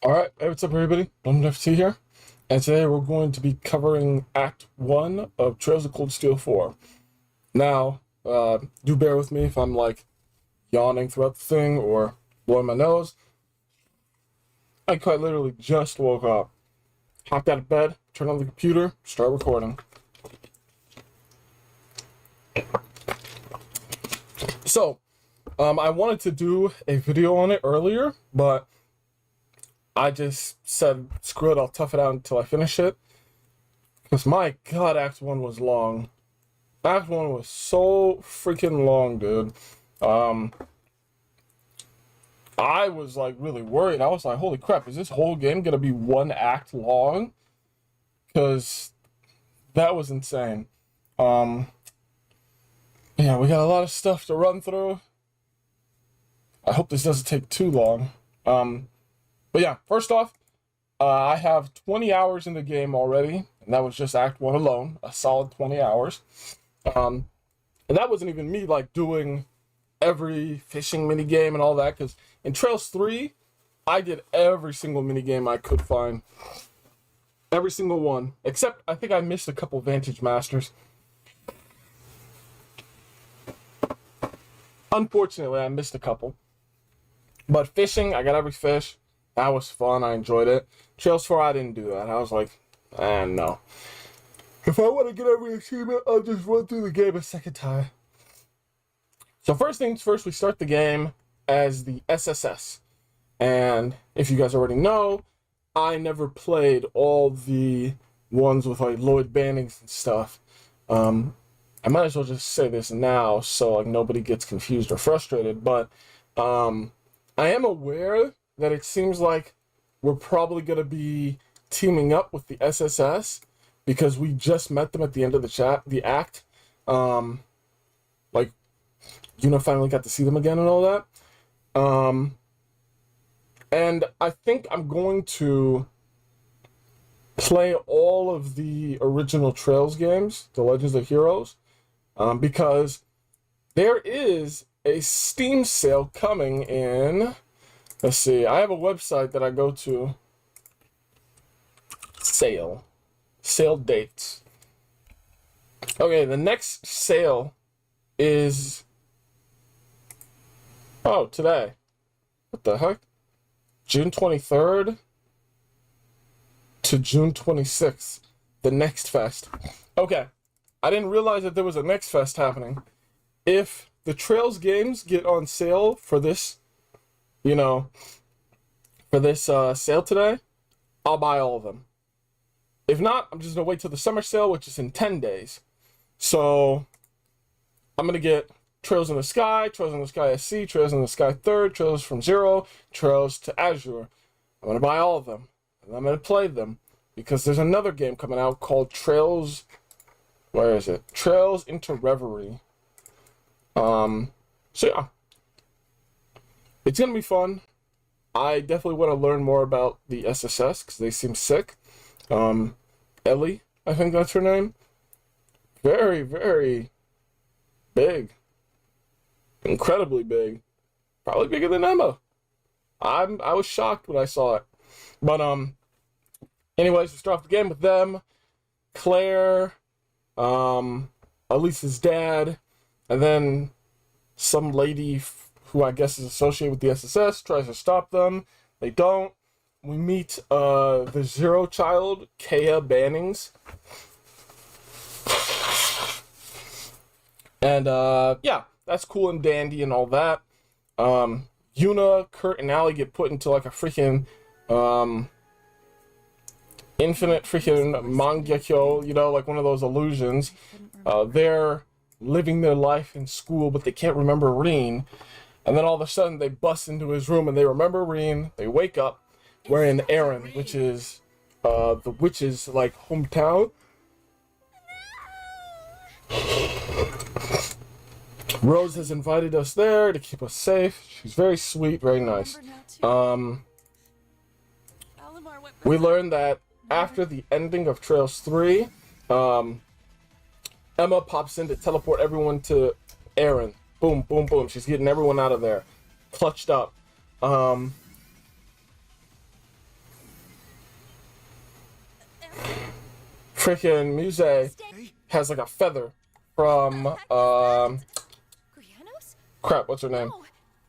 Alright, hey, what's up everybody? FT here, and today we're going to be covering Act 1 of Trails of Cold Steel 4. Now, do bear with me if I'm like yawning throughout the thing or blowing my nose. I quite literally just woke up, hopped out of bed, turned on the computer, start recording. So, I wanted to do a video on it earlier, but I just said, screw it, I'll tough it out until I finish it. Because my god, Act 1 was long. Act 1 was so freaking long, dude. I was like really worried. I was like, holy crap, is this whole game gonna be one act long? Because that was insane. Yeah, we got a lot of stuff to run through. I hope this doesn't take too long. But yeah, first off, I have 20 hours in the game already, and that was just Act 1 alone, a solid 20 hours. And that wasn't even me, like, doing every fishing minigame and all that, because in Trails 3, I did every single minigame I could find. Every single one. Except, I think I missed a couple Vantage Masters. Unfortunately, I missed a couple. But fishing, I got every fish. That was fun. I enjoyed it. Trails 4, I didn't do that. I was like, no. If I want to get every achievement, I'll just run through the game a second time. So first things first, we start the game as the SSS. And if you guys already know, I never played all the ones with like Lloyd Bannings and stuff. I might as well just say this now so like nobody gets confused or frustrated. But I am aware that it seems like we're probably going to be teaming up with the SSS because we just met them at the end of the act. Like, finally got to see them again and all that. And I think I'm going to play all of the original Trails games, the Legends of Heroes, because there is a Steam sale coming in. Let's see, I have a website that I go to. Sale dates. Okay, the next sale is, oh, today. What the heck? June 23rd to June 26th. The Next Fest. Okay, I didn't realize that there was a Next Fest happening. If the Trails games get on sale for this, sale today, I'll buy all of them. If not, I'm just gonna wait till the summer sale, which is in 10 days. So I'm gonna get Trails in the Sky SC, Trails in the Sky 3rd, Trails from Zero, Trails to Azure. I'm gonna buy all of them, and I'm gonna play them, because there's another game coming out called Trails, where is it? Trailsintoreverie. So yeah. It's gonna be fun. I definitely want to learn more about the SSS because they seem sick. Ellie, I think that's her name. Very, very big. Incredibly big. Probably bigger than Emma. I was shocked when I saw it. But anyways, we start off the game with them. Claire, Elise's dad, and then some lady who I guess is associated with the SSS, tries to stop them. They don't. We meet the Zero child, Kea Bannings. And yeah, that's cool and dandy and all that. Yuna, Kurt, and Allie get put into like a freaking infinite freaking mangekyo, like one of those illusions. They're living their life in school, but they can't remember Reen. And then all of a sudden, they bust into his room and they remember Reen. They wake up. We're in Erin, which is the witch's like hometown. Rose has invited us there to keep us safe. She's very sweet, very nice. We learned that after the ending of Trails 3, Emma pops in to teleport everyone to Erin. Boom, boom, boom. She's getting everyone out of there. Clutched up. freaking Muse has like a feather from crap, what's her name?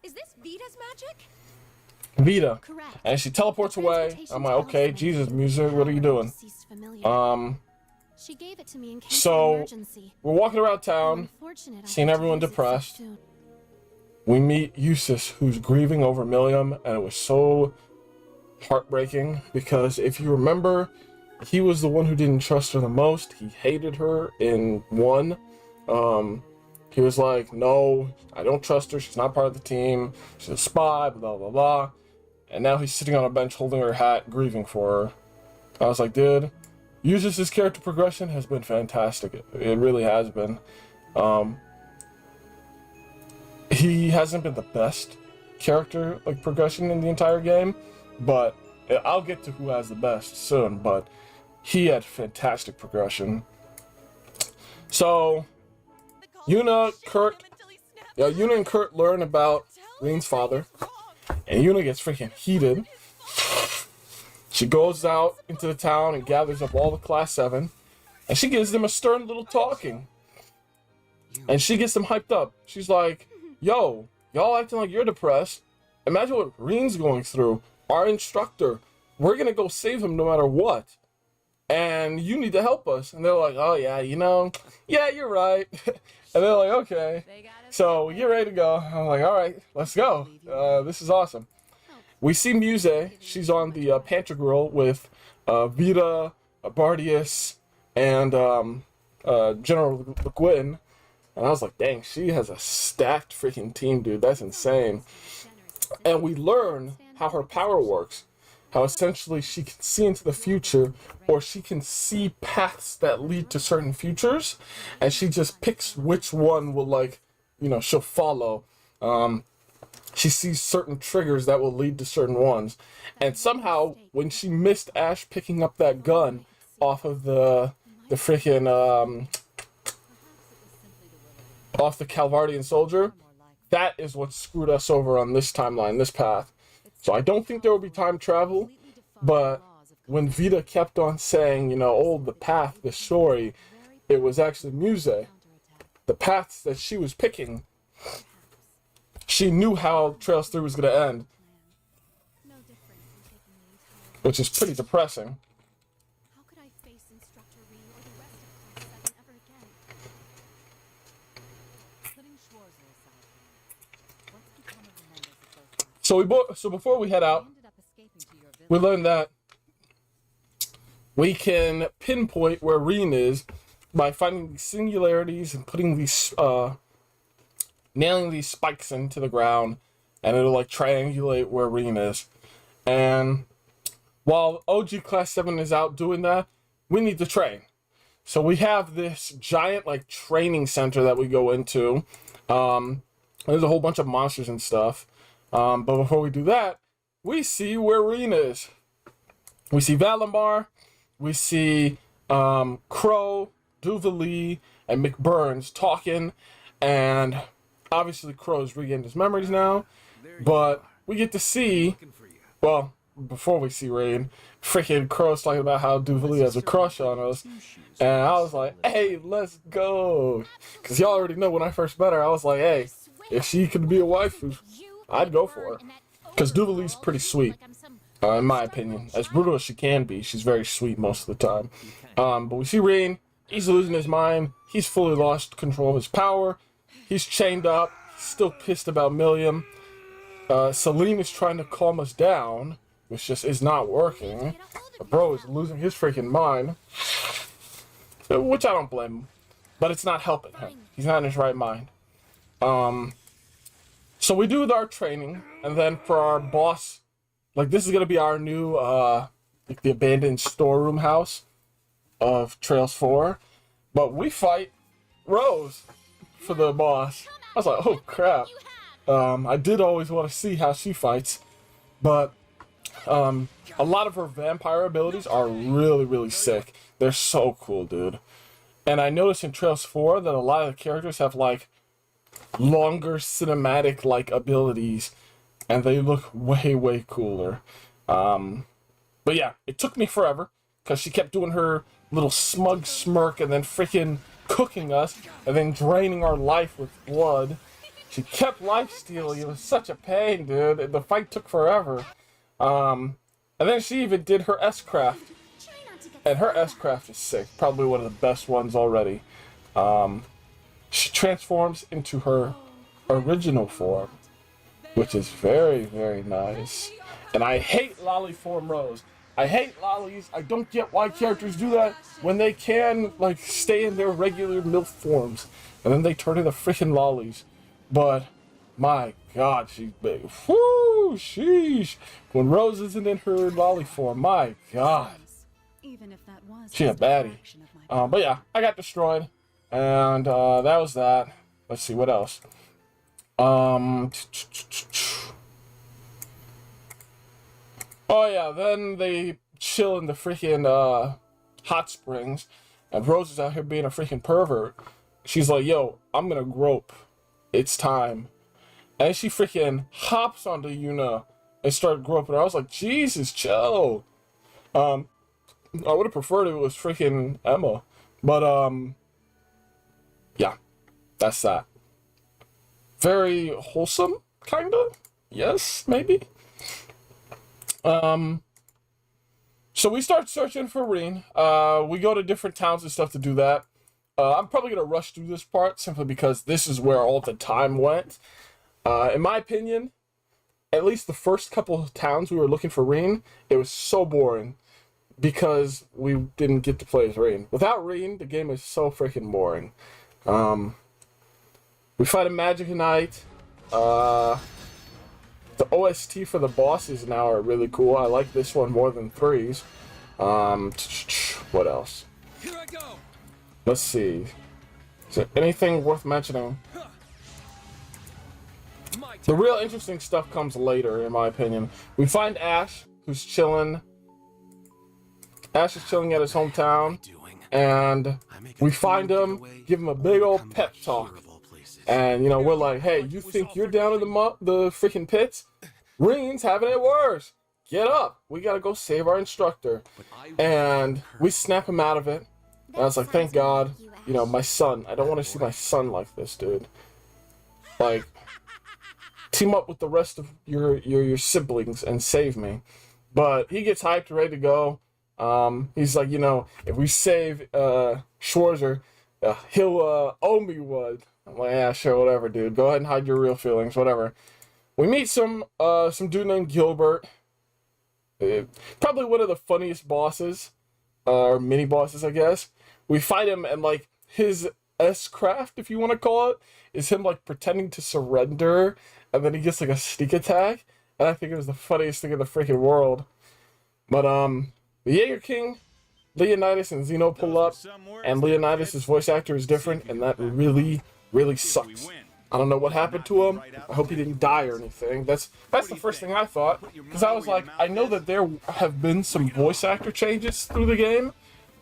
Is this Vita's magic? Vita. And she teleports away. I'm like, okay, Jesus, Muse, what are you doing? She gave it to me in case So of emergency. we're walking around town, seeing everyone depressed. We meet Eustace, who's grieving over Milliam, and it was so heartbreaking because if you remember, he was the one who didn't trust her the most. He hated her in 1. He was like, no, I don't trust her. She's not part of the team. She's a spy, blah, blah, blah. And now he's sitting on a bench holding her hat, grieving for her. I was like, dude, Eustace's character progression has been fantastic. It really has been. He hasn't been the best character like progression in the entire game, but I'll get to who has the best soon, but he had fantastic progression. So Yuna and Kurt learn about Reen's father, and Yuna gets freaking heated. She goes out into the town and gathers up all the Class 7, and she gives them a stern little talking. And she gets them hyped up. She's like, yo, y'all acting like you're depressed. Imagine what Reen's going through. Our instructor. We're gonna go save him no matter what. And you need to help us. And they're like, oh yeah, you know, yeah, you're right. And they're like, okay. So we get ready to go. I'm like, all right, let's go. This is awesome. We see Muse. She's on the Panther Grill with Vita, Bardius, and General LeGuin. And I was like, dang, she has a stacked freaking team, dude. That's insane. And we learn how her power works. How essentially she can see into the future, or she can see paths that lead to certain futures. And she just picks which one will, like, you know, she'll follow. She sees certain triggers that will lead to certain ones. And somehow, when she missed Ash picking up that gun off of the freaking, off the Calvardian soldier, that is what screwed us over on this timeline, this path. So I don't think there will be time travel, but when Vita kept on saying, you know, oh, the path, the story, it was actually Muse. The paths that she was picking, she knew how Trails 3 was going to end, which is pretty depressing. How could I face Instructor Ree or the rest of Class 7 ever again? Putting Schwarzer aside, what's become of the members of those So before we head out, we learned that we can pinpoint where Reen is by finding these singularities and putting these nailing these spikes into the ground, and it'll like triangulate where Reen is. And while OG Class 7 is out doing that, we need to train. So we have this giant like training center that we go into. There's a whole bunch of monsters and stuff. But before we do that, we see where Reen is. We see Valimar, we see Crow, Duvalie, and McBurns talking, and obviously Crow's regained his memories now, but we get to see, well, before we see Reen, freaking Crow's talking about how Duvalie has a crush on us, and I was like, hey, let's go, because y'all already know when I first met her, I was like, hey, if she could be a waifu, I'd go for her, because Duvalie's pretty sweet, in my opinion. As brutal as she can be, she's very sweet most of the time. But we see Reen, he's losing his mind, he's fully lost control of his power, he's chained up, he's still pissed about Milliam. Salim is trying to calm us down, which just is not working. The bro is losing his freaking mind, which I don't blame him, but it's not helping him. He's not in his right mind. So we do our training, and then for our boss, like this is gonna be our new like the abandoned storeroom house of Trails 4, but we fight Rose for the boss. I was like, oh crap. I did always want to see how she fights, but a lot of her vampire abilities are really, really sick. They're so cool, dude. And I noticed in Trails 4 that a lot of the characters have like longer cinematic like abilities, and they look way, way cooler. But yeah, it took me forever because she kept doing her little smug smirk and then freaking cooking us and then draining our life with blood. She kept life stealing. It was such a pain, dude. The fight took forever. And then she even did her S-Craft. And her S-Craft is sick. Probably one of the best ones already. She transforms into her original form, which is very, very nice. And I hate lolly form Rose. I hate lollies. I don't get why characters do that when they can, like, stay in their regular MILF forms. And then they turn into freaking lollies. But, my God, she's big. Whoo, sheesh. When Rose isn't in her lolly form, my God. Even if that was She a baddie. But yeah, I got destroyed. And that was that. Let's see, what else? Oh yeah, then they chill in the freaking hot springs, and Rose is out here being a freaking pervert. She's like, yo, I'm gonna grope. It's time. And she freaking hops onto Yuna and started groping her. I was like, Jesus, chill. I would have preferred if it was freaking Emma. But yeah, that's that. Very wholesome, kinda? Yes, maybe? So we start searching for Reen. We go to different towns and stuff to do that. I'm probably gonna rush through this part simply because this is where all the time went. In my opinion, at least the first couple of towns we were looking for Reen, it was so boring because we didn't get to play as Reen. Without Reen, the game is so freaking boring. We fight a Magic Knight. The OST for the bosses now are really cool. I like this one more than 3's. What else? Here I go. Let's see. Is there anything worth mentioning? The real interesting stuff comes later, in my opinion. We find Ash, who's chilling. Ash is chilling at his hometown, and we find him, give him a big old pep talk. And, you know, we're like, hey, you think you're down in the freaking pits? Reen's having it worse. Get up. We gotta go save our instructor. And we snap him out of it. And I was like, thank God. You know, my son. I don't want to see my son like this, dude. Like, team up with the rest of your siblings and save me. But he gets hyped, ready to go. He's like, you know, if we save Schwarzer, he'll owe me one. I'm like, yeah, sure, whatever, dude. Go ahead and hide your real feelings, whatever. We meet some dude named Gilbert. Probably one of the funniest bosses, or mini bosses, I guess. We fight him, and like his S-Craft, if you want to call it, is him like pretending to surrender, and then he gets like a sneak attack. And I think it was the funniest thing in the freaking world. But the Jaeger King, Leonidas and Zeno pull up, and Leonidas' voice actor is different, and that really sucks. I don't know what happened to him. I hope he didn't die or anything. That's the first thing I thought, because I was like, I know that there have been some voice actor changes through the game,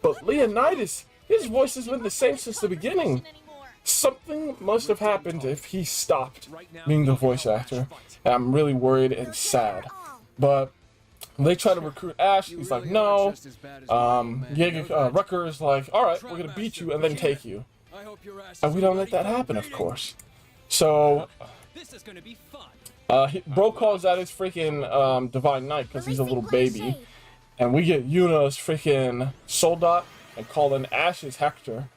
but Leonidas, his voice has been the same since the beginning. Something must have happened if he stopped being the voice actor, and I'm really worried and sad. But they try to recruit Ash. He's like, no. Rucker is like, all right, we're gonna beat you and then take you. And we don't let that happen, of course. So, Bro calls out his freaking Divine Knight because he's a little baby. And we get Yuna's freaking Soldat and call in Ash's Hector.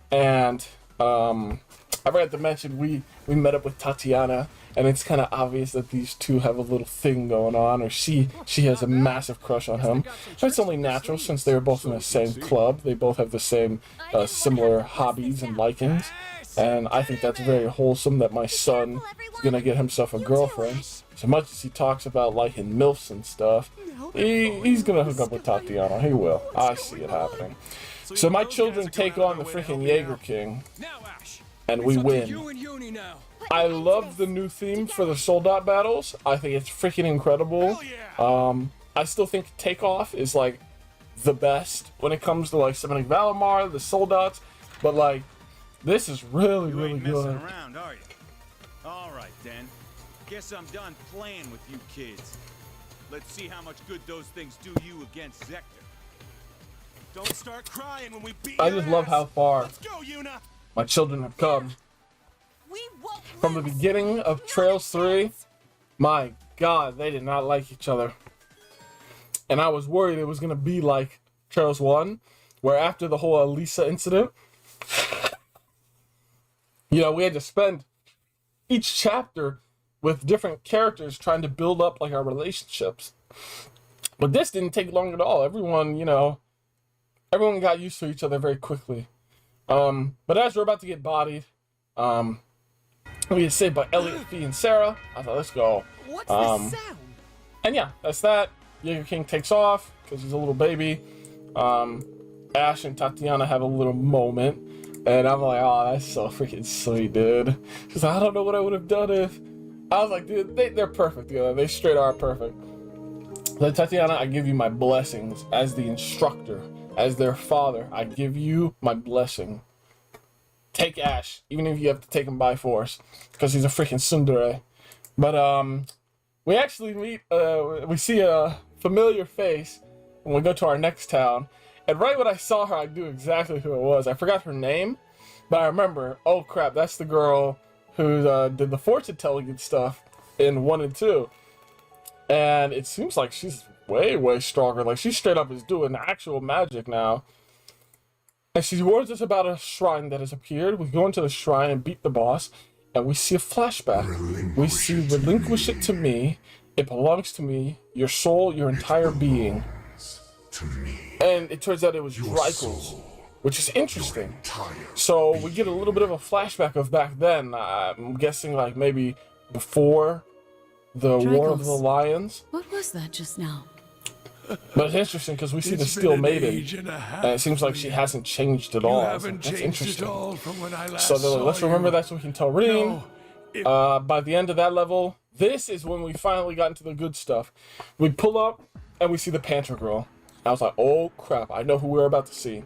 And I forgot to mention, we met up with Tatiana, and it's kind of obvious that these two have a little thing going on, or she has a massive crush on him. That's only natural since they're both in the same club. They both have the same similar hobbies and likings, and I think that's very wholesome that my son is gonna get himself a girlfriend. So much as he talks about liking MILFs and stuff, he's gonna hook up with Tatiana. He will. I see it happening. So my children take on the freaking Jaeger King, and we win. I love the new theme for the Soldat battles. I think it's freaking incredible. I still think Takeoff is like the best when it comes to like summoning Valimar, the Soldats, but like this is really good. Around, are you? All right then. Guess I'm done playing with you kids. Let's see how much good those things do you against Zector. Don't start crying when we beat I your just love ass. how far Let's go, Yuna. my children have come. We won't From the lose. beginning of Not a Trails 3, chance. my God, they did not like each other. And I was worried it was going to be like Trails 1, where after the whole Elisa incident, you know, we had to spend each chapter with different characters trying to build up like our relationships. But this didn't take long at all. Everyone, you know, everyone got used to each other very quickly. But as we're about to get bodied, we get saved by Elliot, Fee, and Sarah. I thought, let's go. What's the sound? And yeah, that's that. Jaeger King takes off because he's a little baby. Ash and Tatiana have a little moment. And I'm like, oh, that's so freaking sweet, dude. She's like, I don't know what I would have done if... I was like, dude, they're perfect together. They straight are perfect. Then Tatiana, I give you my blessings as the instructor, as their father. I give you my blessing. Take Ash, even if you have to take him by force, because he's a freaking tsundere. But we actually meet, we see a familiar face when we go to our next town. And right when I saw her, I knew exactly who it was. I forgot her name, but I remember, oh crap, that's the girl who did the fortune telling and stuff in 1 and 2. And it seems like she's way, way stronger. Like, she straight up is doing actual magic now. And she warns us about a shrine that has appeared. We go into the shrine and beat the boss, and we see a flashback. We see, relinquish it to me. It belongs to me. Your soul, your entire being. And it turns out it was Drykel's, which is interesting. So we get a little bit of a flashback of back then. I'm guessing like maybe before the War of the Lions. What was that just now? But it's interesting because we see the Steel Maiden, and it seems like she hasn't changed at all. That's interesting. So they're like, let's remember that so we can tell Reen. By the end of that level, this is when we finally got into the good stuff. We pull up and we see the Panther Girl. I was like, oh crap, I know who we're about to see.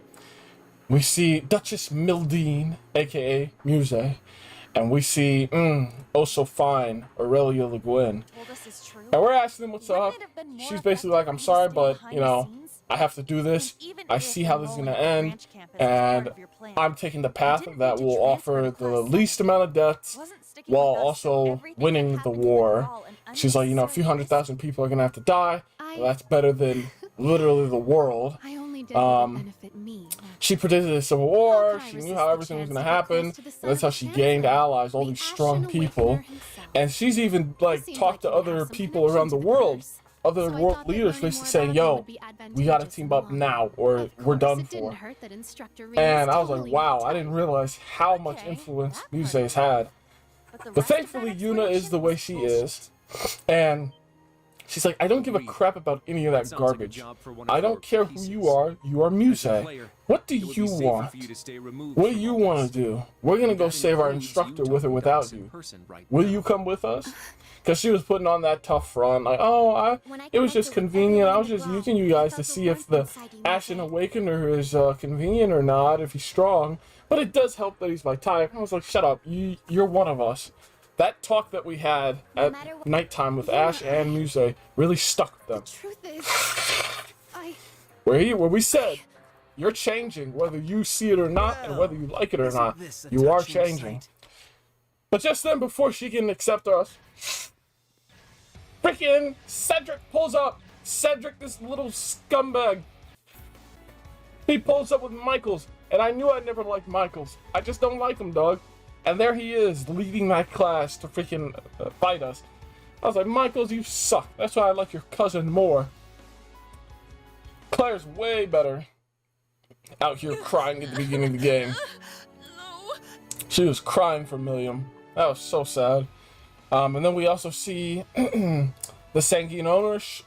We see Duchess Mildine, aka Muse, and we see, oh so fine, Aurelia Le Guin. Well, this is true. And we're asking them what's Wouldn't up. it have been more She's basically like, I'm effective sorry, for you to but, stay you know, behind the scenes? I have to do this. Even I if see how this is going to enrolling end, at branch campus is part and of your plan. I'm taking the path didn't that need to will transfer offer to the class least 7. amount of deaths Wasn't sticking while with us, so also everything that winning the happened to war. Raul and She's like, you know, a few unnecessary 100,000 people are going to have to die. I- Well, that's better than literally the world. I only did Um, what benefit me. She predicted a civil war. How can I She knew resist how the everything was chance going to to get happen. close to the And son that's of how the she chancellor? gained allies, all The these strong Ashen Awakener people. himself. And she's even like Seemed talked to like he'd other have some people connection around the to the world, curse. other So I world thought that leaders, learning basically more saying, about him yo, would be we got to advantageous team in the up long now run. or Of we're course, done it didn't for. hurt that Instructor Reed And was I was like, totally wow, I retired. didn't realize how much Okay, influence that Muse part has of it. had. the But rest of thankfully, that Yuna is the way she is. And she's like, I don't give a crap about any of that Sounds like a garbage. job for one of I your don't care who pieces. you are Muse. As a player, What do it would be you safer want? for you to stay removed What do from you all want this. to do? We're gonna And go that save our includes instructor you with or talking to without us in you. person right Will now. you come with us? Because she was putting on that tough front, like, oh, When I it was just connected with convenient. I everyone was in the just ground, using you I guys felt to the see if warmth the inside you Ashen moving. Awakener is convenient or not, if he's strong. But it does help that he's my type. I was like, shut up, you're one of us. That talk that we had at matter what- nighttime with Yeah, Ash and Muse really stuck with them. Truth is, I Where we said, you're changing, whether you see it or not, and whether you like it or Isn't not, this a you are touching changing. sight? But just then, before she can accept us, freaking Cedric pulls up. Cedric, this little scumbag. He pulls up with Michaels, and I knew I never liked Michaels. I just don't like him, dog. And there he is, leading that class to freaking fight us. I was like, Michaels, you suck. That's why I like your cousin more. Claire's way better. Out here crying at the beginning of the game. no. She was crying for Milliam. That was so sad. And then we also see the Sanguine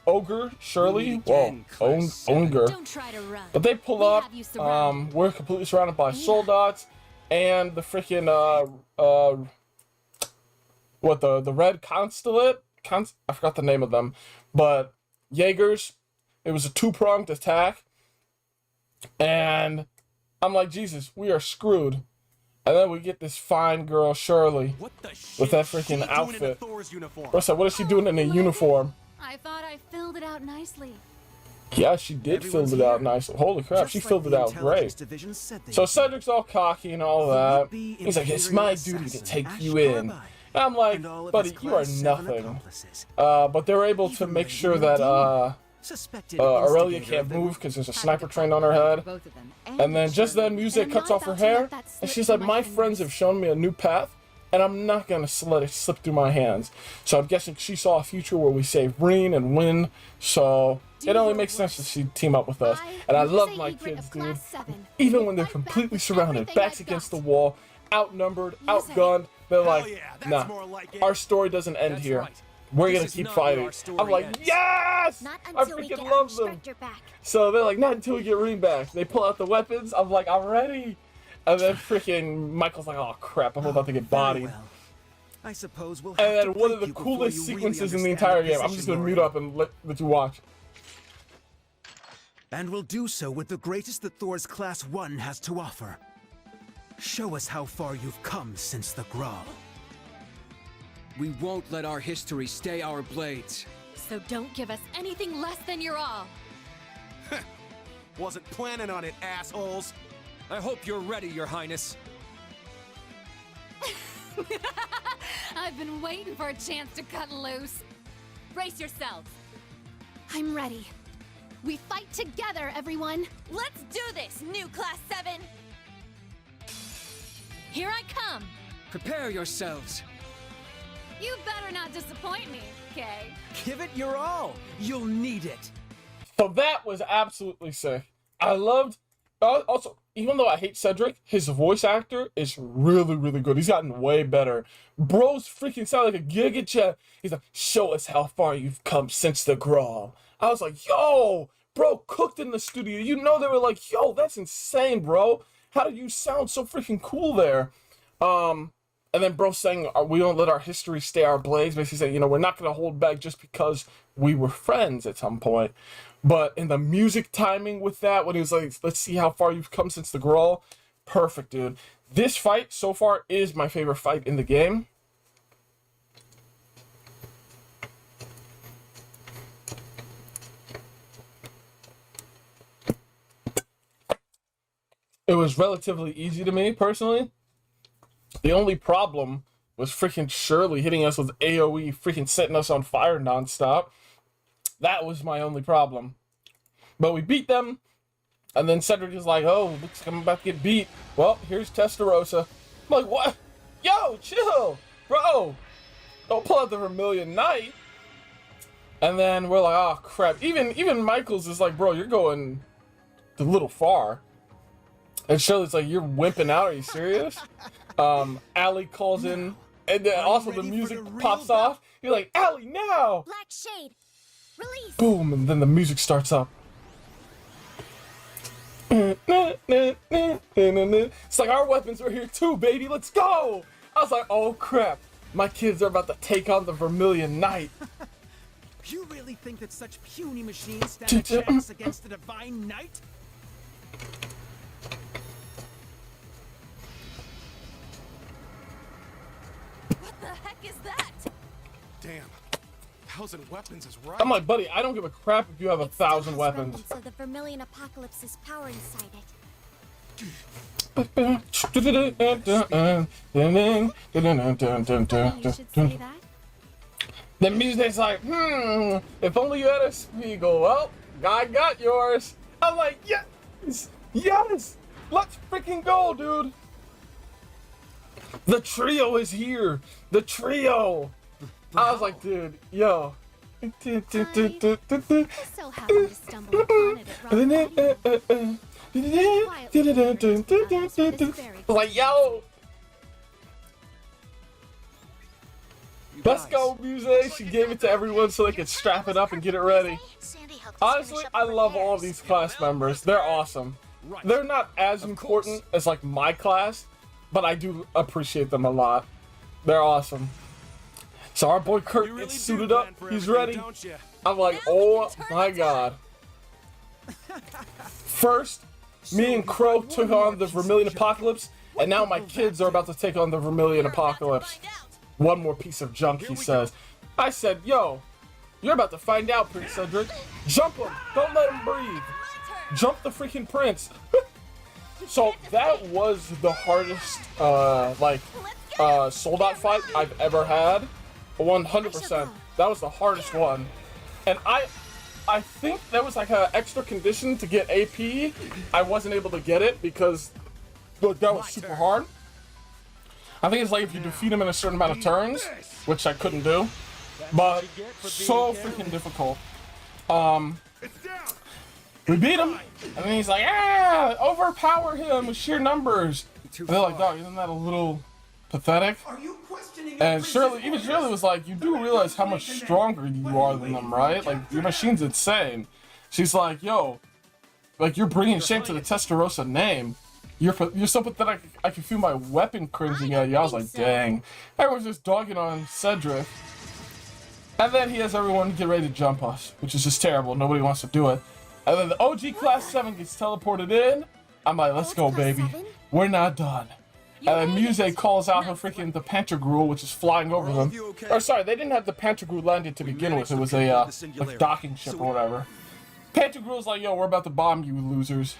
Ogre, Shirley. Meet Whoa, again, Class 7. Onger. Don't try to run. But they pull We up. have you surrounded. We're completely surrounded by soldats and the freaking the red constellate. I forgot the name of them, but Jaegers. It was a two-pronged attack, and I'm like, Jesus, we are screwed. And then we get this fine girl Shirley. What the shit With that is she freaking doing in a outfit. Thor's uniform? What's that? What is she doing in a uniform? I thought I filled it out nicely. Yeah, she did Everyone's fill it out here. nice. Holy crap, Just she like filled it the out intelligence great. division said they So would. Cedric's all cocky and all The that. would-be He's like, it's Imperial my duty to assassin, take Ash you in. Carbide, And I'm like, and all of buddy, his you are Class 7 nothing. accomplices. But they were able to Even make Lady sure that Nadine, suspected Aurelia instigator can't of the- move because there's a Had sniper to trained cut on her for head. both of them, And then just then Shirley. music And I'm cuts not off her about to let hair. that And slip she through said, my fingers. friends have shown me a new path. And I'm not going to let it slip through my hands. So I'm guessing she saw a future where we save Reen and win. So it only makes sense that she'd team up with us. And I love my kids, dude. Even when they're completely surrounded, backs against the wall, outnumbered, outgunned, they're like, yeah, that's nah, more like it. our story doesn't end That's here. right. We're This going to is keep not where fighting. our story I'm like, ends. yes! Not I until we get freaking our love them. instructor back. So they're like, not until we get Reen back. They pull out the weapons. I'm like, I'm ready. And then freaking Michael's like, oh crap, I'm about to get Very bodied. well. I suppose we'll have And then to one of break the you before coolest you really sequences in the understand entire game. I'm just position gonna you're mute in. up and let you watch. And we'll do so with the greatest that Thor's Class 1 has to offer. Show us how far you've come since the Grawl. We won't let our history stay our blades. So don't give us anything less than your all. Wasn't planning on it, assholes. I hope you're ready, Your Highness. I've been waiting for a chance to cut loose. Brace yourselves. I'm ready. We fight together, everyone. Let's do this, new Class 7. Here I come. Prepare yourselves. You better not disappoint me, Kay. Give it your all. You'll need it. So that was absolutely sick. I loved. Also, even though I hate Cedric, his voice actor is really, really good. He's gotten way better. Bro's freaking sound like a giga jet. He's like, show us how far you've come since the Grawl. I was like, yo, bro, cooked in the studio. You know, they were like, yo, that's insane, bro. How did you sound so freaking cool there? And then bro saying, we don't let our history stay our blades. Basically saying, you know, we're not going to hold back just because we were friends at some point. But in the music timing with that, when he was like, let's see how far you've come since the Grawl. Perfect, dude. This fight so far is my favorite fight in the game. It was relatively easy to me, personally. The only problem was freaking Shirley hitting us with AoE, freaking setting us on fire nonstop. That was my only problem. But we beat them, and then Cedric is like, oh, looks like I'm about to get beat. Well, here's Testarossa. I'm like, what? Yo, chill, bro. Don't pull out the Vermilion Knight. And then we're like, oh, crap. Even Michaels is like, bro, you're going a little far. And Shirley's like, you're wimping out, are you serious? Allie calls in, and then also the ready for music the real pops battle? off. You're like, Allie, now! Black Shade. Release. Boom, and then the music starts up. It's like, our weapons are here too, baby, let's go! I was like, oh crap, my kids are about to take on the Vermilion Knight. You really think that such puny machines stand a chance against the Divine Knight? What the heck is that? Damn. 1,000 weapons is right. I'm like, buddy, I don't give a crap if you have It still 1,000 has weapons. remnants of the Vermilion Apocalypse's power inside it. You should say that. The music's like, if only you had a Spiegel. Well, I got yours. I'm like, yes, yes, let's freaking go, dude. The trio is here. The trio. I was like, dude, yo. So happened to stumble upon it at rock bottom. Like, yo. You Let's guys. go, Muse. She gave it to everyone so they could strap it up and get it ready. Sandy helped us Honestly, finish up I the love all repairs. these class members. They're awesome. Right. They're not as Of important course. as like my class, but I do appreciate them a lot. They're awesome. So our boy Kurt You really gets do suited plan up. for He's everything, ready. don't you? I'm like, Now we oh can turn my the god. First, me and Crow took on the Vermilion Apocalypse, and now my kids are about to take on the Vermilion We're about to Apocalypse. find out. One more piece of junk, he says. I said, yo, You're about to find out, Prince Cedric. Jump him. Don't let him breathe. Jump the freaking prince. So that was the hardest, sold-out fight I've ever had. 100%. That was the hardest one. And I think that was like an extra condition to get AP. I wasn't able to get it because look, that was super hard. I think it's like if you defeat him in a certain amount of turns, which I couldn't do. But so freaking difficult. We beat him, and then he's like, ah, overpower him with sheer numbers. And they're like, dog, isn't that a little pathetic? And Shirley, even Shirley was like, you do realize how much stronger you are than them, right? Like, your machine's insane. She's like, yo, like, you're bringing shame to the Testarossa name. You're so pathetic, I can feel my weapon cringing at you. I was like, dang. Everyone's just dogging on Cedric. And then he has everyone get ready to jump us, which is just terrible. Nobody wants to do it. And then the OG Class 7 gets teleported in. I'm like, let's go, baby. We're not done. And then Muse calls out her freaking the Pantagruel, which is flying over them. Or sorry, they didn't have the Pantagruel landed to begin with. It was a like docking ship or whatever. Pantagruel's like, yo, we're about to bomb you, losers.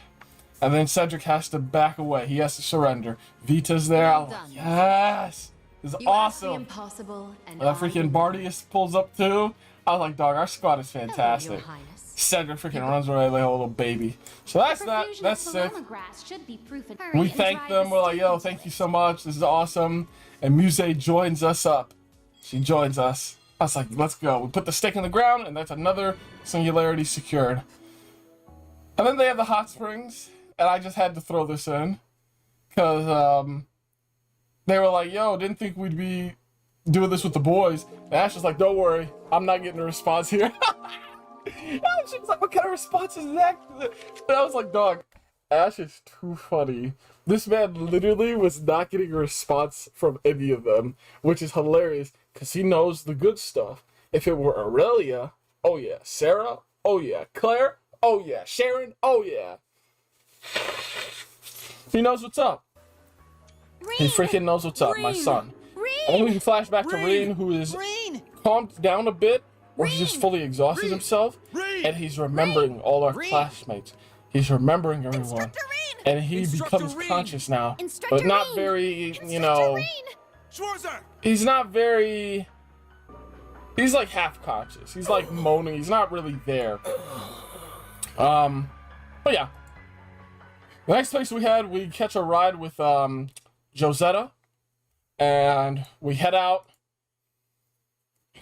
And then Cedric has to back away. He has to surrender. Vita's there. I'm like, yes, this is awesome. Impossible, and That freaking Bardius pulls up too. I was like, dog, our squad is fantastic. Cedric freaking runs away like a little baby. So that's that. That's sick. We thank them. We're like, yo, thank you so much. This is awesome. And Muse joins us up. She joins us. I was like, let's go. We put the stake in the ground, and that's another singularity secured. And then they have the hot springs, and I just had to throw this in because they were like, yo, didn't think we'd be doing this with the boys. And Ash was like, don't worry, I'm not getting a response here. And she was like, what kind of response is that? And I was like, dog, Ash is too funny. This man literally was not getting a response from any of them, which is hilarious because he knows the good stuff. If it were Aurelia, oh yeah. Sarah, oh yeah. Claire, oh yeah. Sharon, oh yeah. He knows what's up. He freaking knows what's up, my son. And then we can flash back to Reen, who is calmed down a bit, or he just fully exhausted himself, and he's remembering all our classmates. He's remembering everyone, and he becomes conscious now, but not very, you know, he's not very, he's like half conscious. He's like moaning. He's not really there. But yeah. The next place we catch a ride with Josetta, and we head out.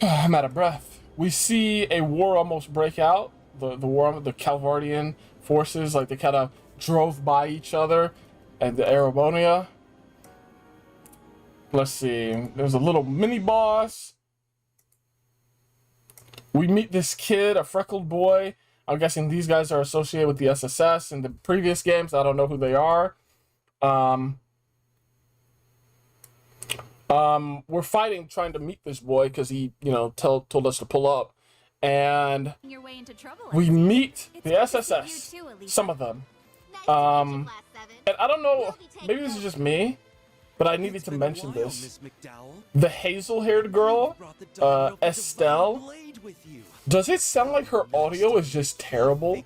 I'm out of breath. We see a war almost break out. The war, the Calvardian forces, like they kind of drove by each other at the Erebonia. Let's see. There's a little mini boss. We meet this kid, a freckled boy. I'm guessing these guys are associated with the SSS in the previous games. I don't know who they are. We're fighting, trying to meet this boy because he, you know, told us to pull up. And we meet the SSS, some of them. And I don't know, maybe this is just me, but I needed to mention this. The hazel-haired girl, Estelle, does it sound like her audio is just terrible?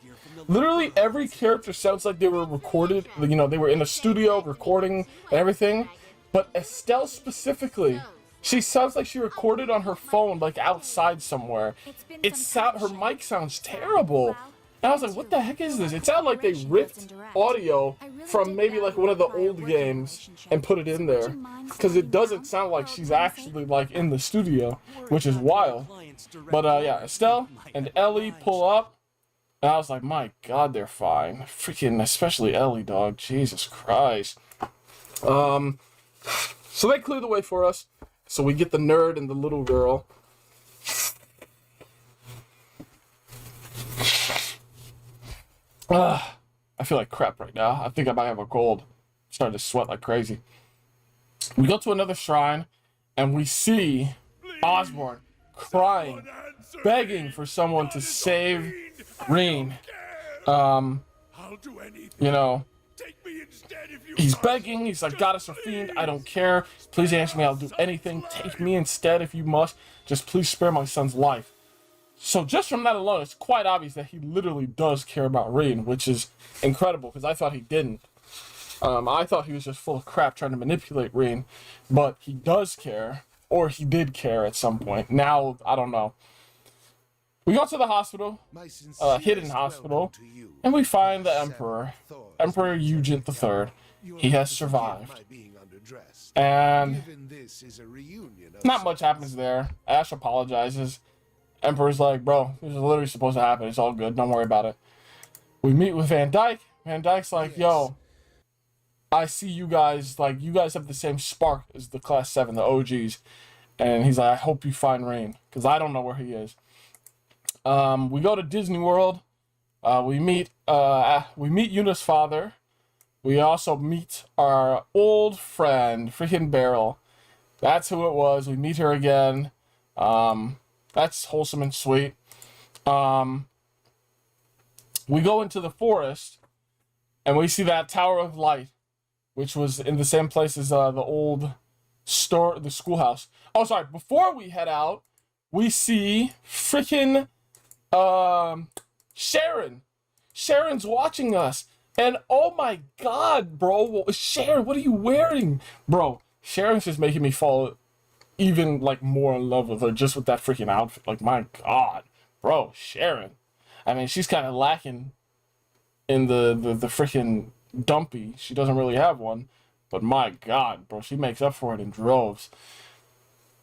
Literally every character sounds like they were recorded, you know, they were in a studio recording and everything. But Estelle specifically, she sounds like she recorded on her phone, like outside somewhere. Her mic sounds terrible. And I was like, what the heck is this? It sounded like they ripped audio from maybe like one of the old games and put it in there. Because it doesn't sound like she's actually like in the studio, which is wild. But yeah, Estelle and Ellie pull up. And I was like, my God, they're fine. Freaking, especially Ellie, dog. Jesus Christ. So they clear the way for us. So we get the nerd and the little girl. I feel like crap right now. I think I might have a cold. I'm starting to sweat like crazy. We go to another shrine, and we see Osborne crying, begging for someone to save Reen. You know, he's begging. He's like, goddess or fiend, I don't care. Please answer me. I'll do anything. Take me instead if you must. Just please spare my son's life. So just from that alone, it's quite obvious that he literally does care about Reen, which is incredible because I thought he didn't. I thought he was just full of crap trying to manipulate Reen, but he does care, or he did care at some point. Now, I don't know. We go to the hospital, hidden hospital, and we find the Emperor, Emperor Eugent III. He has survived. And not much happens there. Ash apologizes. Emperor's like, bro, this is literally supposed to happen. It's all good. Don't worry about it. We meet with Van Dyke. Van Dyke's like, yo, I see you guys, like, you guys have the same spark as the Class 7, the OGs. And he's like, I hope you find Reen, because I don't know where he is. We go to Disney World. We meet Yuna's father. We also meet our old friend, freaking Beryl. That's who it was. We meet her again. That's wholesome and sweet. We go into the forest, and we see that Tower of Light, which was in the same place as the old store, the schoolhouse. Oh, sorry. Before we head out, we see freaking Sharon. Sharon's watching us. And oh my god, bro. Sharon, what are you wearing? Bro, Sharon's just making me fall even like more in love with her just with that freaking outfit. Like, my god. Bro, Sharon. I mean, she's kind of lacking in the freaking dumpy. She doesn't really have one. But my god, bro, she makes up for it in droves.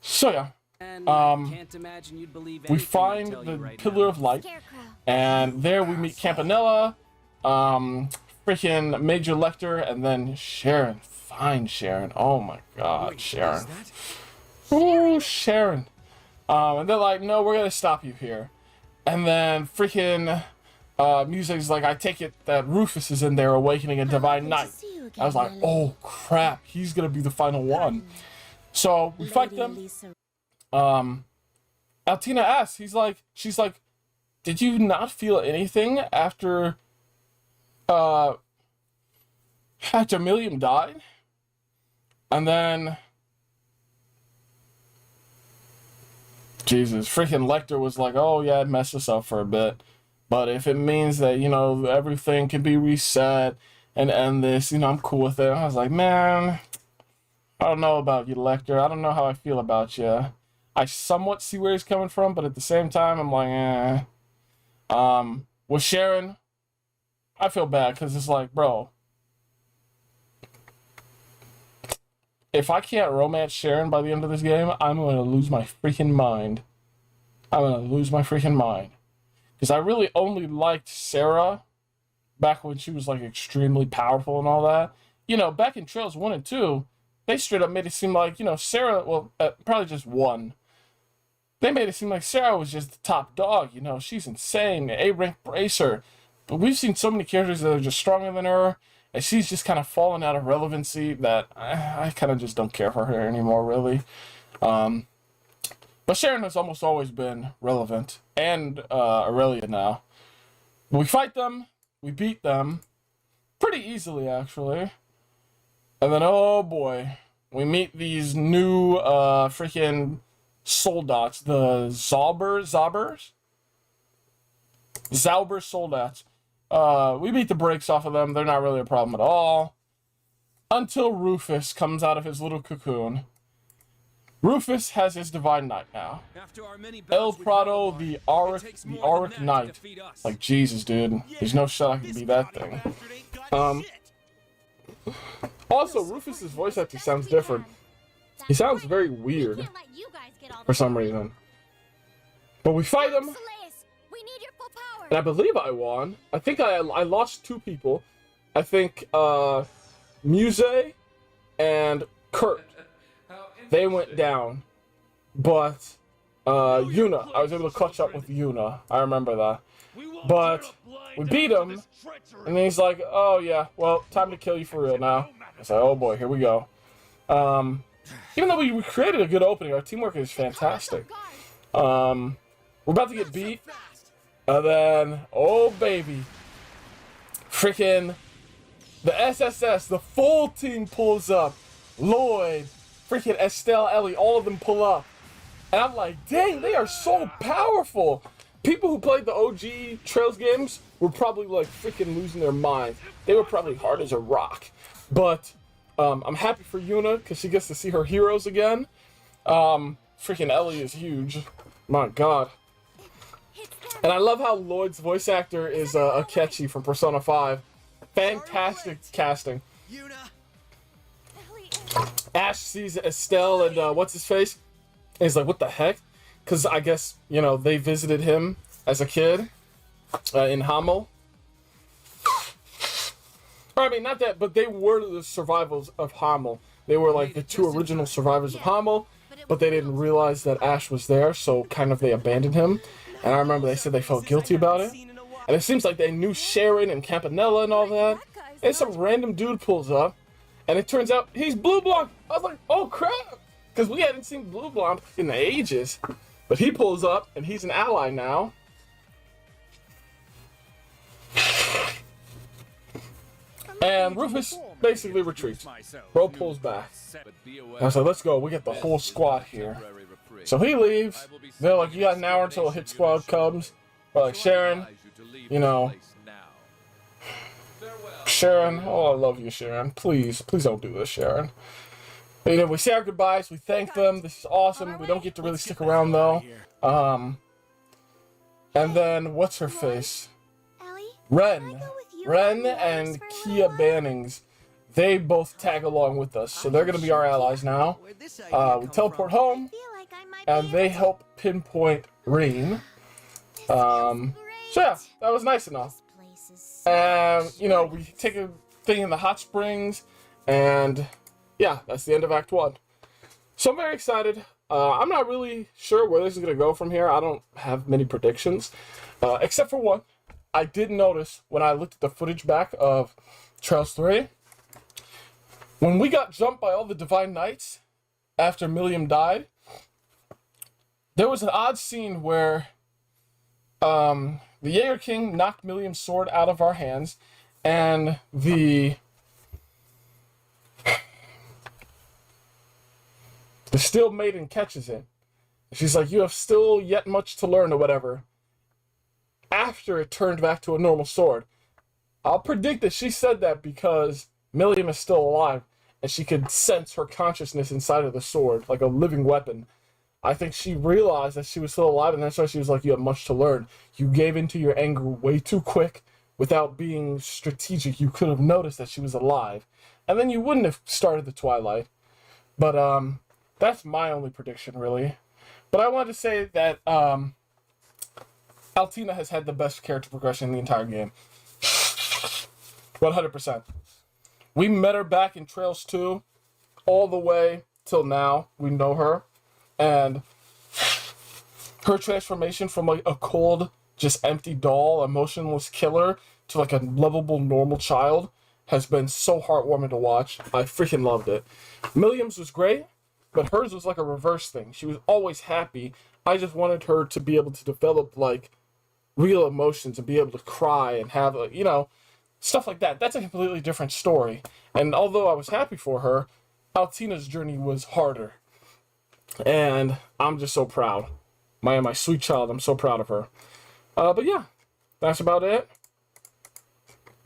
So yeah. Can't imagine you'd believe We anything I find tell the you right Pillar now. of Light, Scarecrow. and there we meet Campanella, freaking Major Lecter, and then Sharon. Fine Sharon. Oh my god, Sharon. Ooh, Sharon. And they're like, no, we're gonna stop you here. And then freaking music's like, I take it that Rufus is in there awakening a divine night. I was like, oh crap, he's gonna be the final one. So we fight them. Altina asks, she's like, did you not feel anything after Milliam died? And then Jesus, freaking Lecter was like, oh yeah, it messed us up for a bit. But if it means that, you know, everything can be reset and end this, you know, I'm cool with it. I was like, man, I don't know about you, Lecter. I don't know how I feel about you. I somewhat see where he's coming from, but at the same time, I'm like, eh. With Sharon, I feel bad because it's like, bro, if I can't romance Sharon by the end of this game, I'm going to lose my freaking mind. I'm going to lose my freaking mind. Because I really only liked Sarah back when she was, like, extremely powerful and all that. You know, back in Trails 1 and 2, they straight up made it seem like, you know, Sarah, well, probably just 1. They made it seem like Sarah was just the top dog, you know, she's insane, A-rank bracer. But we've seen so many characters that are just stronger than her, and she's just kind of fallen out of relevancy that I kind of just don't care for her anymore, really. But Sharon has almost always been relevant, and Aurelia now. We fight them, we beat them, pretty easily, actually. And then, oh boy, we meet these new freaking soldats, the Zauber soldats. We beat the brakes off of them. They're not really a problem at all. Until Rufus comes out of his little cocoon. Rufus has his divine knight now. El Prado, the Auric Knight. Like, Jesus, dude. There's no shot I can be that thing. Also, Rufus's voice acting sounds different. He sounds very weird for some reason. But we fight him, and I believe I won. I think I lost 2 people. I think Muse and Kurt. They went down. But Yuna, I was able to catch up with Yuna. I remember that. But we beat him, and then he's like, oh yeah, well, time to kill you for real now. I was like, oh boy, here we go. Even though we created a good opening, our teamwork is fantastic. We're about to get beat, and then, oh baby, freaking the SSS, the full team pulls up. Lloyd, freaking Estelle, Ellie, all of them pull up. And I'm like, dang, they are so powerful. people who played the OG Trails games were probably like freaking losing their minds. They were probably hard as a rock. But I'm happy for Yuna because she gets to see her heroes again. Freaking Ellie is huge. My God. And I love how Lloyd's voice actor is Akechi from Persona 5. Fantastic casting. Ash sees Estelle and what's his face? And he's like, what the heck? Because I guess, you know, they visited him as a kid in Hamel. Or, I mean, not that, but they were the survivors of Hamel. They were like the two original survivors of Hamel, but they didn't realize that Ash was there, so kind of they abandoned him. And I remember they said they felt guilty about it. And it seems like they knew Sharon and Campanella and all that. And some random dude pulls up, and it turns out he's Blue Blonde. I was like, oh crap! Because we hadn't seen Blue Blonde in ages. But he pulls up, and he's an ally now. And Rufus basically retreats. Bro pulls back. I was like, let's go. We get the whole squad here. So he leaves. They're like, you got an hour until a hit squad comes. We're like, Sharon, you know. Sharon, oh, I love you, Sharon. Please don't do this, Sharon. But, you know, we say our goodbyes. We thank them. This is awesome. We don't get to really stick around, though. And then, what's her face? Ren and Kia Bannings, they both tag along with us, so they're gonna be our allies now. We teleport home, and they help pinpoint Reen. So yeah, that was nice enough. And you know, we take a thing in the hot springs, and yeah, that's the end of Act 1. So I'm very excited. I'm not really sure where this is gonna go from here. I don't have many predictions, except for one. I did notice when I looked at the footage back of Trails 3, when we got jumped by all the Divine Knights after Milliam died, there was an odd scene where the Jaeger King knocked Milliam's sword out of our hands, and the Steel Maiden catches it. She's like, you have still yet much to learn or whatever. After it turned back to a normal sword. I'll predict that she said that because Milliam is still alive and she could sense her consciousness inside of the sword, like a living weapon. I think she realized that she was still alive, and that's why she was like, you have much to learn. You gave into your anger way too quick without being strategic. You could have noticed that she was alive, and then you wouldn't have started the Twilight. But that's my only prediction, really. But I wanted to say that Altina has had the best character progression in the entire game. 100%. We met her back in Trails 2, all the way till now. We know her. And her transformation from like a cold, just empty doll, emotionless killer, to like a lovable, normal child has been so heartwarming to watch. I freaking loved it. Milliam's was great, but hers was like a reverse thing. She was always happy. I just wanted her to be able to develop like real emotions and be able to cry and have a, you know, stuff like that. That's a completely different story. And although I was happy for her, Altina's journey was harder. And I'm just so proud. My sweet child, I'm so proud of her. But yeah, that's about it.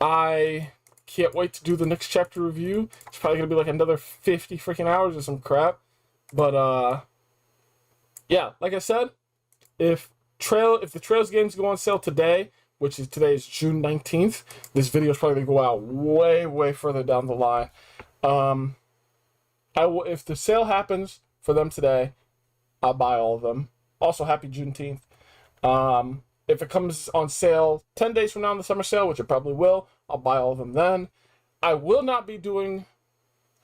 I can't wait to do the next chapter review. It's probably gonna be like another 50 freaking hours or some crap. But yeah, like I said, if the Trails games go on sale today, which is today is June 19th, this video is probably gonna go out way further down the line. If the sale happens for them today, I'll buy all of them. Also, happy Juneteenth. If it comes on sale 10 days from now in the summer sale, which it probably will, I'll buy all of them then. I will not be doing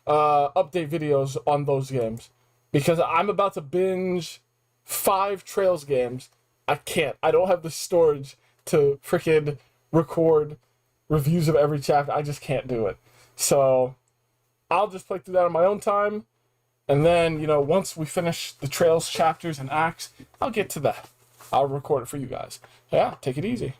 update videos on those games because I'm about to binge 5 Trails games. I can't. I don't have the storage to freaking record reviews of every chapter. I just can't do it. So I'll just play through that on my own time. And then, you know, once we finish the Trails chapters and acts, I'll get to that. I'll record it for you guys. Yeah, take it easy.